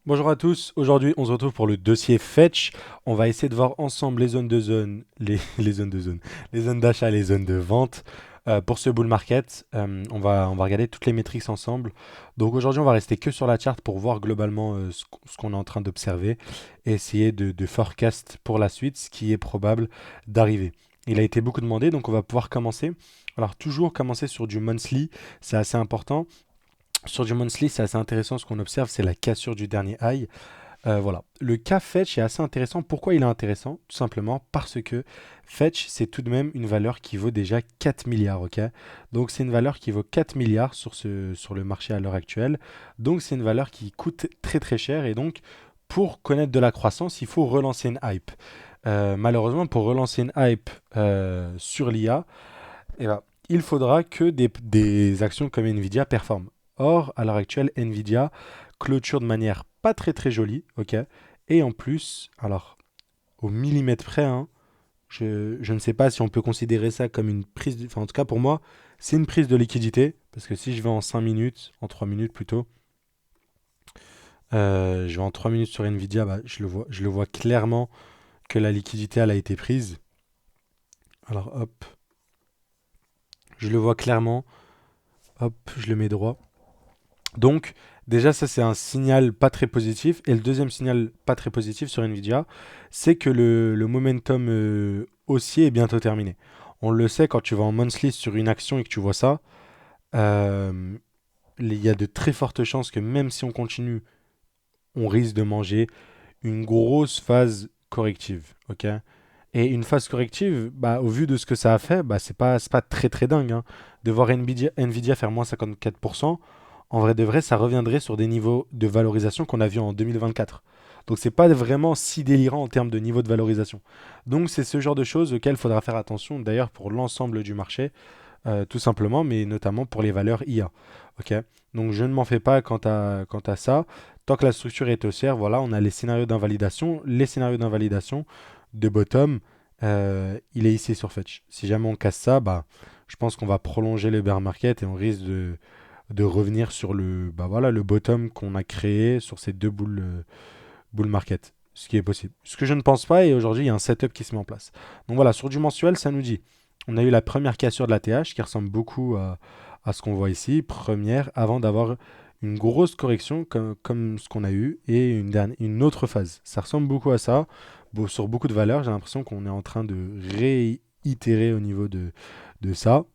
Bonjour à tous, aujourd'hui on se retrouve pour le dossier Fetch. On va essayer de voir ensemble les zones de zone, les zones de zone, les zones d'achat, les zones de vente pour ce bull market. On va regarder toutes les métriques ensemble. Donc aujourd'hui on va rester que sur la charte pour voir globalement ce qu'on est en train d'observer et essayer de forecast pour la suite ce qui est probable d'arriver. Il a été beaucoup demandé donc on va pouvoir commencer. Alors toujours commencer sur du monthly, c'est assez important. Sur du monthly, c'est assez intéressant. Ce qu'on observe, c'est la cassure du dernier high. Voilà. Le cas Fetch est assez intéressant. Pourquoi il est intéressant? Tout simplement parce que Fetch, c'est tout de même une valeur qui vaut déjà 4 milliards. Ok, donc c'est une valeur qui vaut 4 milliards sur le marché à l'heure actuelle. Donc c'est une valeur qui coûte très très cher. Et donc, pour connaître de la croissance, il faut relancer une hype. Malheureusement, pour relancer une hype sur l'IA, eh ben, il faudra que des actions comme Nvidia performent. Or, à l'heure actuelle, Nvidia clôture de manière pas très très jolie, ok. Et en plus, alors au millimètre près, hein, je ne sais pas si on peut considérer ça comme une prise, enfin en tout cas pour moi, c'est une prise de liquidité, parce que si je vais en 5 minutes, en 3 minutes plutôt, je vais en 3 minutes sur Nvidia, bah, je le vois clairement que la liquidité elle a été prise. Alors hop, je le vois clairement, hop, je le mets droit. Donc, déjà, ça, c'est un signal pas très positif. Et le deuxième signal pas très positif sur Nvidia, c'est que le momentum haussier est bientôt terminé. On le sait quand tu vas en monthly sur une action et que tu vois ça, euh, il y a de très fortes chances que même si on continue, on risque de manger une grosse phase corrective. Ok. Et une phase corrective, bah, au vu de ce que ça a fait, bah, c'est pas très très dingue, hein. De voir Nvidia faire moins 54%, en vrai de vrai, ça reviendrait sur des niveaux de valorisation qu'on a vu en 2024. Donc c'est pas vraiment si délirant en termes de niveau de valorisation. Donc c'est ce genre de choses auxquelles il faudra faire attention, d'ailleurs pour l'ensemble du marché, tout simplement, mais notamment pour les valeurs IA. Ok. Donc je ne m'en fais pas quant à ça. Tant que la structure est haussière, voilà, on a les scénarios d'invalidation. Les scénarios d'invalidation de bottom, il est ici sur Fetch. Si jamais on casse ça, bah, je pense qu'on va prolonger le bear market et on risque de revenir sur bah voilà, le bottom qu'on a créé sur ces deux bull market. Ce qui est possible. Ce que je ne pense pas, et aujourd'hui, il y a un setup qui se met en place. Donc voilà, sur du mensuel, ça nous dit on a eu la première cassure de la TH qui ressemble beaucoup à ce qu'on voit ici, première, avant d'avoir une grosse correction comme ce qu'on a eu et une autre phase. Ça ressemble beaucoup à ça. Bon, sur beaucoup de valeurs, j'ai l'impression qu'on est en train de réitérer au niveau de ça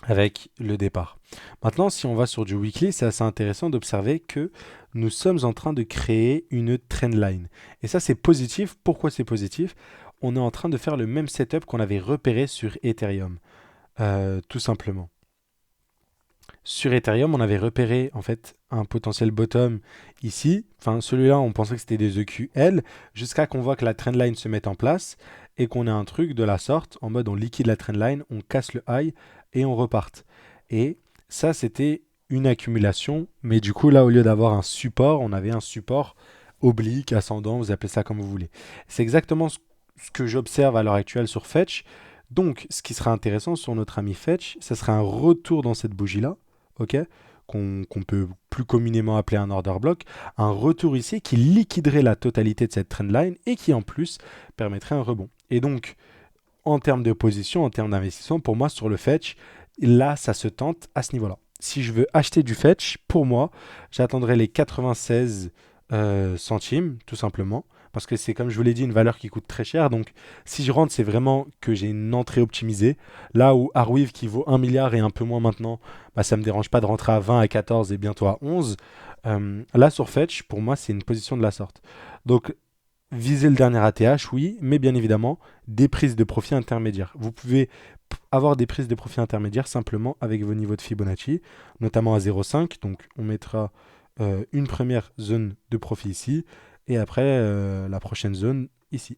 avec le départ. Maintenant, si on va sur du weekly, c'est assez intéressant d'observer que nous sommes en train de créer une trendline. Et ça, c'est positif. Pourquoi c'est positif? On est en train de faire le même setup qu'on avait repéré sur Ethereum, tout simplement. Sur Ethereum, on avait repéré en fait un potentiel bottom ici. Enfin, celui-là, on pensait que c'était des EQL, jusqu'à qu'on voit que la trendline se mette en place et qu'on ait un truc de la sorte, en mode on liquide la trendline, on casse le high et on reparte. Et ça, c'était une accumulation, mais du coup, là, au lieu d'avoir un support, on avait un support oblique, ascendant, vous appelez ça comme vous voulez. C'est exactement ce que j'observe à l'heure actuelle sur Fetch. Donc, ce qui sera intéressant sur notre ami Fetch, ce sera un retour dans cette bougie-là, ok, qu'on peut plus communément appeler un order block, un retour ici qui liquiderait la totalité de cette trendline et qui en plus permettrait un rebond. Et donc, en termes de position, en termes d'investissement, pour moi, sur le fetch, là, ça se tente à ce niveau-là. Si je veux acheter du fetch, pour moi, j'attendrai les 96 centimes, tout simplement. Parce que c'est, comme je vous l'ai dit, une valeur qui coûte très cher. Donc, si je rentre, c'est vraiment que j'ai une entrée optimisée. Là où Arweave, qui vaut 1 milliard et un peu moins maintenant, bah, ça ne me dérange pas de rentrer à 20, à 14 et bientôt à 11. Là, sur Fetch, pour moi, c'est une position de la sorte. Donc, viser le dernier ATH, oui, mais bien évidemment, des prises de profit intermédiaires. Vous pouvez avoir des prises de profit intermédiaires simplement avec vos niveaux de Fibonacci, notamment à 0,5. Donc, on mettra une première zone de profit ici, et après la prochaine zone ici.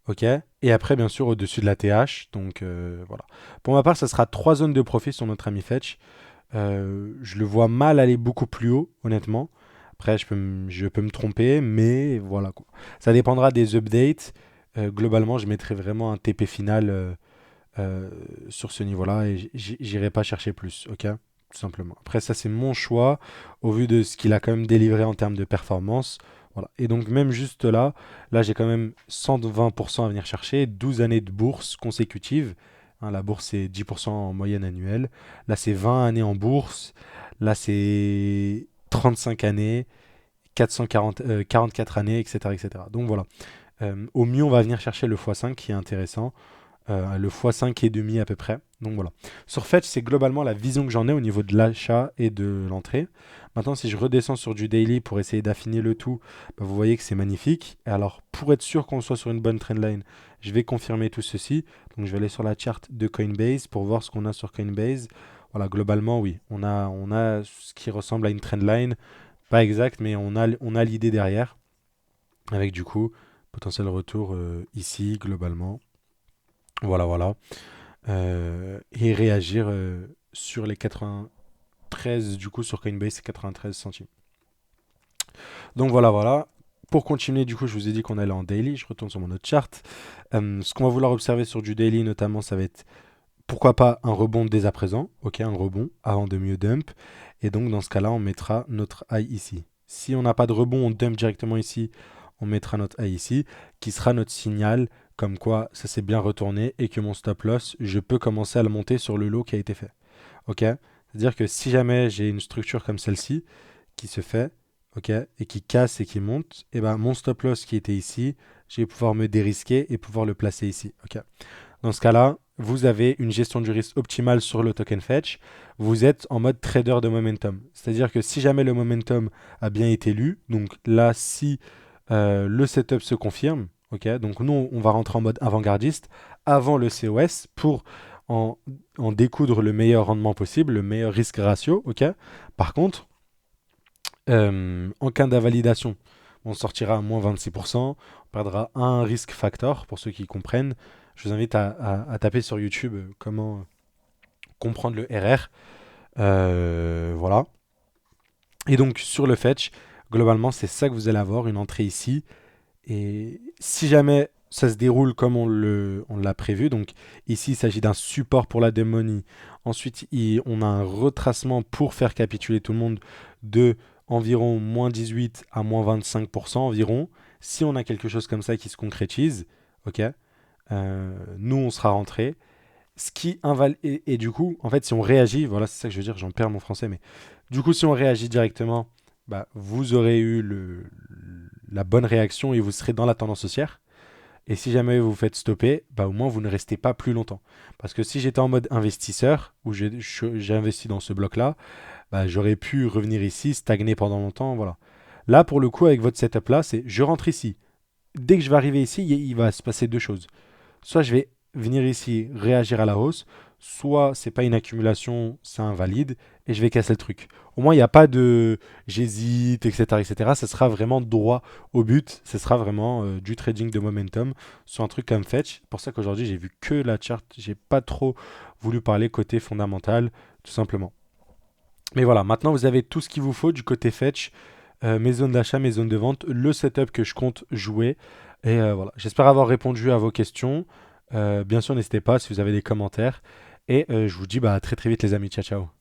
Ok. Et après, bien sûr, au-dessus de la TH. Donc, voilà. Pour ma part, ça sera trois zones de profit sur notre ami Fetch. Je le vois mal aller beaucoup plus haut, honnêtement. Après, je peux me tromper, mais voilà, quoi. Ça dépendra des updates. Globalement, je mettrai vraiment un TP final sur ce niveau-là et j'irai pas chercher plus. Ok. tout simplement. Après, ça, c'est mon choix au vu de ce qu'il a quand même délivré en termes de performance. Voilà. Et donc, même juste là, j'ai quand même 120% à venir chercher, 12 années de bourse consécutives. Hein, la bourse, c'est 10% en moyenne annuelle. Là, c'est 20 années en bourse. Là, c'est 35 années, 44 années, etc., etc. Donc voilà. Au mieux, on va venir chercher le x5 qui est intéressant. Le x5 et demi à peu près. Donc voilà. Sur Fetch, c'est globalement la vision que j'en ai au niveau de l'achat et de l'entrée. Maintenant, si je redescends sur du daily pour essayer d'affiner le tout, bah, vous voyez que c'est magnifique. Et alors, pour être sûr qu'on soit sur une bonne trendline, je vais confirmer tout ceci. Donc, je vais aller sur la charte de Coinbase pour voir ce qu'on a sur Coinbase. Voilà, globalement, oui, on a ce qui ressemble à une trendline. Pas exact, mais on a l'idée derrière. Avec du coup, potentiel retour ici, globalement. Voilà, voilà. Et réagir sur les 93, du coup, sur Coinbase, c'est 93 centimes. Donc voilà, voilà. Pour continuer, du coup, je vous ai dit qu'on allait en daily. Je retourne sur mon autre chart. Ce qu'on va vouloir observer sur du daily, notamment, ça va être pourquoi pas un rebond dès à présent. Ok, un rebond avant de mieux dump. Et donc, dans ce cas-là, on mettra notre high ici. Si on n'a pas de rebond, on dump directement ici. On mettra notre high ici, qui sera notre signal comme quoi ça s'est bien retourné et que mon stop loss, je peux commencer à le monter sur le lot qui a été fait. Ok. C'est-à-dire que si jamais j'ai une structure comme celle-ci qui se fait, ok, et qui casse et qui monte, et ben mon stop loss qui était ici, je vais pouvoir me dérisquer et pouvoir le placer ici. Ok. Dans ce cas-là, vous avez une gestion du risque optimale sur le token fetch. Vous êtes en mode trader de momentum. C'est-à-dire que si jamais le momentum a bien été lu, donc là, si le setup se confirme, ok, donc nous, on va rentrer en mode avant-gardiste avant le COS pour en, en découdre le meilleur rendement possible, le meilleur risque ratio, ok. Par contre, en cas d'invalidation, on sortira à moins 26%, on perdra un risque factor, pour ceux qui comprennent. Je vous invite à taper sur YouTube comment comprendre le RR. Voilà. Et donc sur le fetch, globalement, c'est ça que vous allez avoir, une entrée ici. Et si jamais ça se déroule comme on l'a prévu, donc ici il s'agit d'un support pour la démonie. Ensuite, on a un retracement pour faire capituler tout le monde de environ moins 18 à moins 25% environ. Si on a quelque chose comme ça qui se concrétise, ok, nous on sera rentré. Ce qui invalide et du coup, en fait, si on réagit, voilà, c'est ça que je veux dire, j'en perds mon français, mais du coup, si on réagit directement, bah, vous aurez eu la bonne réaction et vous serez dans la tendance haussière. Et si jamais vous vous faites stopper, bah, au moins vous ne restez pas plus longtemps. Parce que si j'étais en mode investisseur, où j'ai investi dans ce bloc-là, bah, j'aurais pu revenir ici, stagner pendant longtemps, voilà. Là, pour le coup, avec votre setup-là, c'est je rentre ici. Dès que je vais arriver ici, il va se passer deux choses. Soit je vais venir ici réagir à la hausse, soit c'est pas une accumulation, c'est un valide, et je vais casser le truc. Au moins, il n'y a pas de j'hésite, etc., etc. Ça sera vraiment droit au but. Ce sera vraiment du trading de momentum sur un truc comme Fetch. C'est pour ça qu'aujourd'hui, j'ai vu que la chart. J'ai pas trop voulu parler côté fondamental, tout simplement. Mais voilà, maintenant vous avez tout ce qu'il vous faut du côté Fetch, mes zones d'achat, mes zones de vente, le setup que je compte jouer. Et voilà, j'espère avoir répondu à vos questions. Bien sûr, n'hésitez pas si vous avez des commentaires. Et je vous dis bah, à très très vite les amis. Ciao ciao.